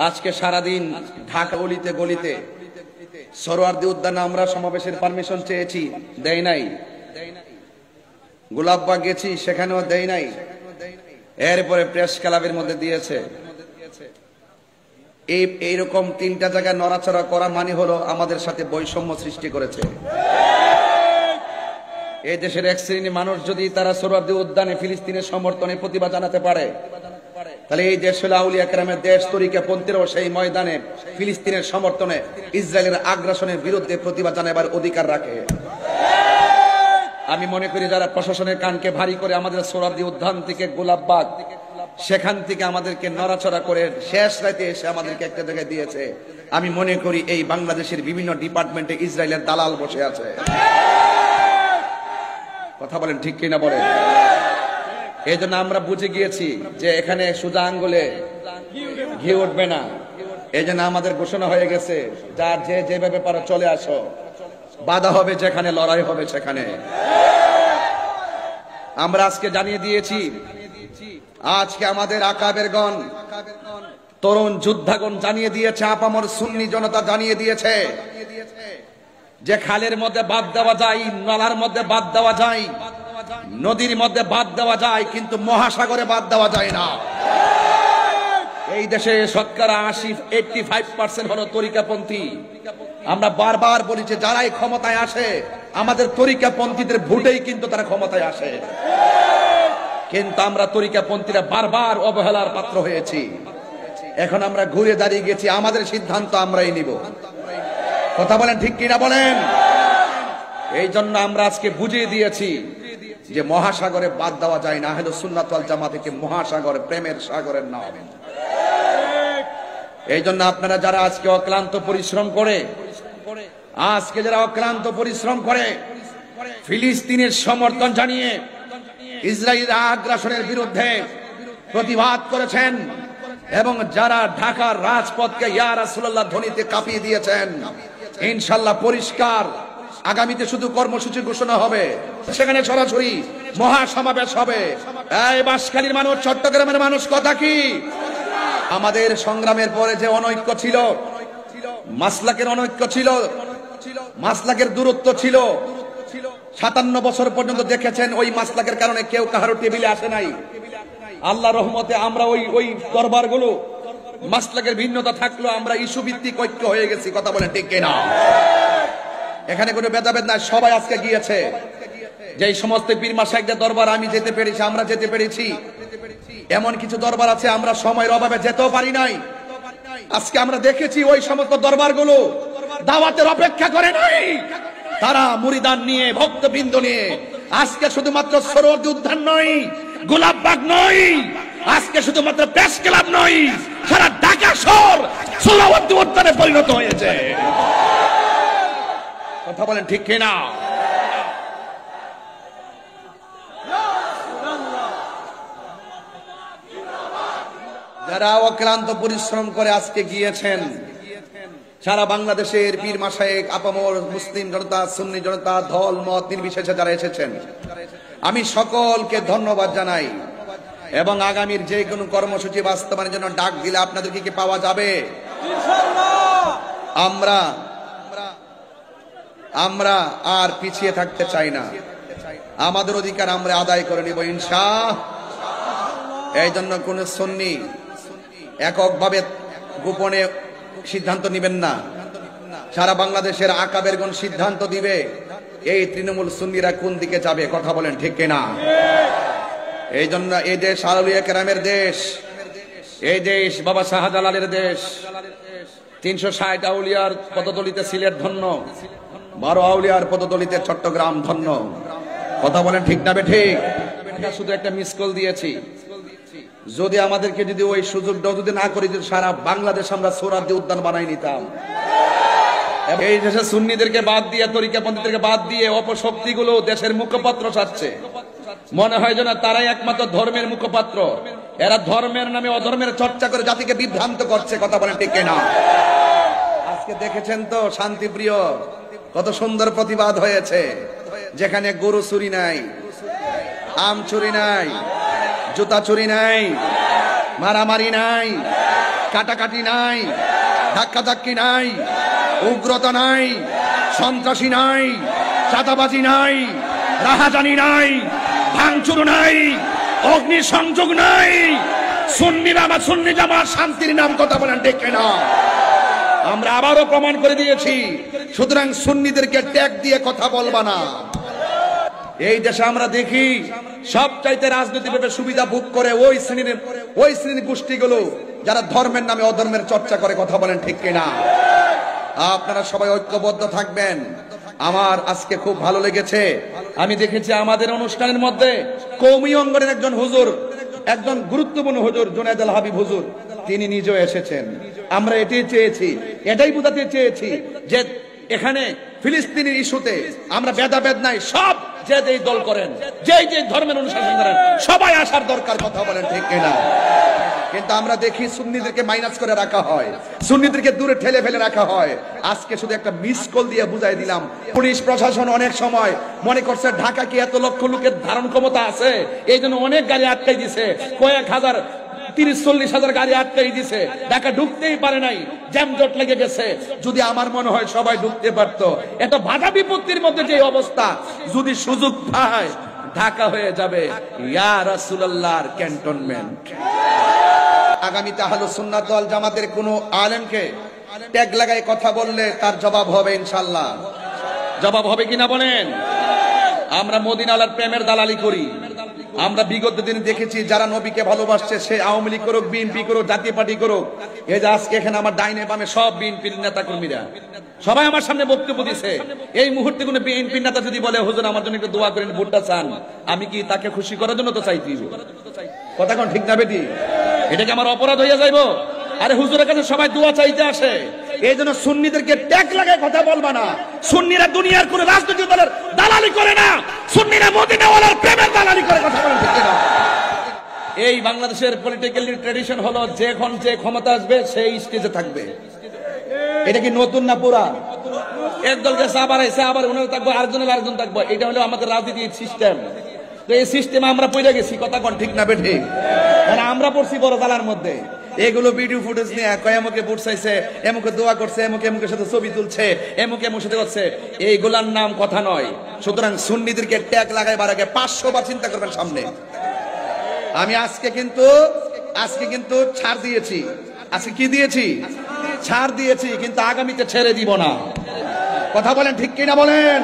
আজকে সারাদিন ঢাকা গলিতে গলিতে সরোয়ার্দী উদ্যানে আমরা সমাবেশের পারমিশন চেয়েছি, দেয় নাই। গোলাপবাগ গেছি, সেখানেও দেয় নাই। এরপরে প্রেস ক্লাবের মধ্যে দিয়েছে। এইরকম তিনটা জায়গায় নড়াচড়া করা মানে হলো আমাদের সাথে বৈষম্য সৃষ্টি করেছে। এই দেশের এক শ্রেণীর মানুষ যদি তারা সরোয়ার্দী উদ্যানে ফিলিস্তিনের সমর্থনে প্রতিবাদ জানাতে পারে, তাহলে এই দেশ হলো আউলিয়া কেরামের দেশ। তরিকাপন্থীরাও সেই ময়দানে ফিলিস্তিনের সমর্থনে ইসরায়েলের আগ্রাসনের বিরুদ্ধে প্রতিবাদ জানাবার অধিকার রাখে। আমি মনে করি যারা প্রশাসনের কানকে ভারী করে আমাদের সরোয়ার্দী উদ্যান থেকে গোলাপবাগ, সেখান থেকে আমাদেরকে নড়াচড়া করে শেষ রাতে এসে আমাদেরকে একটা জায়গায় দিয়েছে, আমি মনে করি এই বাংলাদেশের বিভিন্ন ডিপার্টমেন্টে ইসরায়েলের দালাল বসে আছে। কথা বলেন ঠিক কিনা বলেন? এই জন্য আমরা বুঝে গিয়েছি যে এখানে সোজা আঙ্গুলে ঘি উঠবে না। এই জন্য আমাদের ঘোষণা হয়ে গেছে, যার যেভাবে পারো চলে আসো, বাধা হবে যেখানে, লড়াই হবে সেখানে। আমরা আজকে জানিয়ে দিয়েছি, আজকে আমাদের আকাবেরগণ, তরুণ যোদ্ধাগণ জানিয়ে দিয়েছে, আপামর সুন্নি জনতা জানিয়ে দিয়েছে যে খালের মধ্যে বাদ দেওয়া যায়, নালার মধ্যে বাদ দেওয়া যায়, নদীর মধ্যে বাদ দেওয়া যায়, কিন্তু মহাসাগরে বাদ দেওয়া যায় না। এই দেশে শতকরা 85% হলো তরিকাপন্থী। আমরা বারবার বলেছি, যারাই ক্ষমতায় আসে আমাদের তরিকাপন্থীদের ভোটেই কিন্তু তারা ক্ষমতায় আসে, কিন্তু আমরা তরিকাপন্থীরা বারবার অবহেলার পাত্র হয়েছি। এখন আমরা ঘুরে দাঁড়িয়ে গেছি, আমাদের সিদ্ধান্ত আমরাই নিব। কথা বলেন ঠিক কিনা বলেন? এই জন্য আমরা আজকে বুঝিয়ে দিয়েছি যে মহাসাগরে বাদ দেওয়া যায় না। আহলে সুন্নাত ওয়াল জামাত থেকে মহাসাগর প্রেমের সাগরের নাম। এই জন্য আপনারা যারা আজকে অক্লান্ত পরিশ্রম করে, ফিলিস্তিনের সমর্থন জানিয়ে ইসরায়েলের আগ্রাসনের বিরুদ্ধে প্রতিবাদ করেছেন, এবং যারা ঢাকার রাজপথকে ইয়া রাসূলুল্লাহ ধ্বনিতে কাঁপিয়ে দিয়েছেন, ইনশাআল্লাহ পরিষ্কার আগামীতে শুধু কর্মসূচি ঘোষণা হবে, সেখানে সরাসরি মহাসমাবেশ হবে। এই বাঁশখালীর মানুষ, চট্টগ্রামের মানুষ, কথা কি? আমাদের সংগ্রামের পরে যে অনৈক্য ছিল, মাসলাকের অনৈক্য ছিল, মাসলাকের দূরত্ব ছিল, 57 বছর পর্যন্ত দেখেছেন ওই মাসলাকের কারণে কেউ কাহারো টেবিলে আসে নাই। আল্লাহ রহমতে আমরা ওই দরবারগুলো মাসলাকের ভিন্নতা থাকলো, আমরা ইস্যু ভিত্তিক ঐক্য হয়ে গেছি। কথা বলেন ঠিক কিনা? এখানে কোনো ভেদাভেদ নাই, সবাই আজকে গিয়েছে। যে সমস্ত পীর মাশায়েখদের দরবার আমি যেতে পেরেছি, আমরা যেতে পেরেছি, এমন কিছু দরবার আছে আমরা সময়ের অভাবে যেতেও পারি নাই। আজকে আমরা দেখেছি ওই সমস্ত দরবারগুলো দাওয়াতের অপেক্ষা করে নাই। তারা মুরিদান নিয়ে, ভক্তবৃন্দ নিয়ে আজকে শুধুমাত্র সরোয়ার্দী উদ্যান নয়, গোলাপবাগ নয়, আজকে শুধুমাত্র প্রেস ক্লাব নয়, সারা ঢাকা শহর সরোয়ার্দী উদ্যানে পরিণত হয়েছে। কথা বলেন ঠিক কিনা? যারা অক্লান্ত পরিশ্রম করে আজকে গিয়েছেন, সারা বাংলাদেশের পীর মাশায়েখ, আপামর মুসলিম জনতা, সুন্নি জনতা, দল মত নির্বিশেষে যারা এসেছেন, আমি সকলকে ধন্যবাদ জানাই। এবং আগামীর যে কোনো কর্মসূচি বাস্তবায়নের জন্য ডাক দিলে আপনাদেরকে কি পাওয়া যাবে? আমরা আর পিছিয়ে থাকতে চাই না। আমাদের অধিকার আমরা আদায় করে নিব ইনশাআল্লাহ। এই জন্য কোন সুন্নি এককভাবে গোপনে সিদ্ধান্ত নেবেন না। সারা বাংলাদেশের আকাবেরগণ সিদ্ধান্ত দিবে এই তৃণমূল সুন্নিরা কোন দিকে যাবে। কথা বলেন ঠিক কিনা? এই জন্য এই দেশ আউলিয়া কেরামের দেশ, এই দেশ বাবা শাহজালালের দেশ। 360 আউলিয়ার পদতলিতে সিলেট ধন্য, 12 আউলিয়ার পদতলিতে চট্টগ্রাম ধন্য। কথা বলেন ঠিক না ঠিক? শুধু একটা মিস কল দিয়েছি, যদি আমাদেরকে যদি ওই সুযোগটা যদি না করি, যদি সারা বাংলাদেশ আমরা সরোয়ার্দী উদ্যান বানাই নিতাম। এই দেশে সুন্নিদেরকে বাদ দিয়ে, তরিকাপন্থীদেরকে বাদ দিয়ে অপশক্তিগুলো দেশের মুখপাত্র সাজছে। মনে হয় যেন তারাই একমাত্র ধর্মের মুখপাত্র। এরা ধর্মের নামে অধর্মের চর্চা করে জাতিকে বিভ্রান্ত করছে। কথা বলেন ঠিক কিনা? আজকে দেখেছেন তো শান্তিপ্রিয় কত সুন্দর প্রতিবাদ হয়েছে, যেখানে গরু চুরি নাই, আম চুরি নাই, জুতা চুরি নাই, মারামারি নাই, কাটাকাটি নাই, ধাক্কাধাক্কি নাই, উগ্রতা নাই, সন্ত্রাসী নাই, চাঁদাবাজি নাই, রাহাজানি নাই, ভাঙচুর নাই, অগ্নিসংযোগ নাই। সুন্নিরা বা সুন্নি জামাত শান্তির নাম কথা বলেন ঠিক না? আমরা আবারও প্রমাণ করে দিয়েছি। সুতরাং সুন্নিদেরকে ট্যাগ দিয়ে কথা বলবা না। এই দেশে আমরা দেখি সবচাইতে রাজনৈতিকভাবে সুবিধা ভোগ করে ওই শ্রেণীর গোষ্ঠীগুলো যারা ধর্মের নামে অধর্মের চর্চা করে। কথা বলেন ঠিক কিনা? আপনারা সবাই ঐক্যবদ্ধ থাকবেন। আমার আজকে খুব ভালো লেগেছে, আমি দেখেছি আমাদের অনুষ্ঠানের মধ্যে কওমি অঙ্গনের একজন হুজুর, একজন গুরুত্বপূর্ণ হুজুর জুনায়েদ আল হাবিব হুজুর, তিনি নিজেও এসেছেন। আমরা এটাই চেয়েছি, এটাই বোঝাতে চেয়েছি যে এখানে ফিলিস্তিনের ইস্যুতে আমরা ভেদাভেদ নাই। সব যে যেই দল করেন, যে ধর্মের অনুশাসন করেন, সবাই আসার দরকার। কথা বলেন ঠিক কিনা? কিন্তু আমরা দেখি সুন্নিদেরকে মাইনাস করে রাখা হয়, সুন্নিদেরকে দূরে ঠেলে ফেলে রাখা হয়। আজকে শুধু একটা মিস কল দিয়ে বুঝাই দিলাম। পুলিশ প্রশাসন অনেক সময় মনে করছে ঢাকা কি এত লক্ষ লোকের ধারণ ক্ষমতা আছে, এই জন্য অনেক গাড়ি আটকাই দিছে, কয়েক হাজার 30-40 হাজার গাড়ি আটকাই দিছে, ঢাকা ঢুকতেই পারে নাই, জ্যামজট লেগে গেছে। যদি আমার মনে হয় সবাই ঢুকতে পারতো। এত বাধা বিপত্তির মধ্যে যে অবস্থা, যদি সুযোগ পায় ঢাকা হয়ে যাবে ইয়া রাসূলুল্লাহর ক্যান্টনমেন্ট। আগামীতে আহলুস সুন্নাত ওয়াল জামাতের কোন আলেমকে ট্যাগ লাগায় কথা বললে তার জবাব হবে ইনশাআল্লাহ। জবাব হবে কিনা বলেন? আমরা মদিনাওয়ালার প্রেমের দালালি করি। আমরা বিগত দিনে দেখেছি যারা নবীকে ভালোবাসছে, সে আওয়ামী লীগ করুক, বিএনপি করুক, জাতীয় পার্টি করুক, এই যে আজকে এখানে আমার ডাইনে বামে সব বিএনপির নেতা কর্মীরা সবাই আমার সামনে বক্তব্য দিছে। এই মুহূর্তে কোন বিএনপির নেতা যদি বলে হুজুর আমার জন্য একটু দোয়া করেন, ভোটটা চান, আমি কি তাকে খুশি করার জন্য তো চাইছি? কথা কোন ঠিক না বেটি? এটা কি আমার অপরাধ হইয়া যাইব? আরে হুজুরের কাছে সবাই দোয়া চাইতে আসে। এই জন্য সুন্নিদেরকে ট্যাগ লাগায় কথা বলবা না। সুন্নিরা দুনিয়ার কোন রাজনৈতিক দলের দালালি করে না, সুন্নিরা মদিনাওয়ালার প্রেমের দালালি করে। কথা বলেন ঠিক না? এই বাংলাদেশের পলিটিক্যাল ট্র্যাডিশন হলো যখন যে ক্ষমতা আসবে সেই স্টেজে থাকবে। এটা কি নতুন না পুরা? একদল গেছে আবার এসে আবার উনারা থাকবো, আরেকজন থাকবো। এটা হলো আমাদের রাজনীতির সিস্টেম। তো এই সিস্টেমে আমরা পড়ে গেছি। কথা কোন ঠিক না বেঠি? মানে আমরা পড়ছি বড় দালার মধ্যে। এগুলো ভিডিও ফুটেজ নিয়ে এমকে ভোট চাইছে, এমকে দোয়া করছে, এমকের সাথে ছবি তুলছে, এমকের সাথে করছে, এইগুলার নাম কথা নয়। সুতরাং সুন্নিদেরকে ট্যাগ লাগাইবার আগে 500 বার চিন্তা করবেন সামনে। আমি আজকে কিন্তু ছাড় দিয়েছি। আজকে কি দিয়েছি? ছাড় দিয়েছি, কিন্তু আগামীতে ছেড়ে দিব না। কথা বলেন ঠিক কিনা বলেন?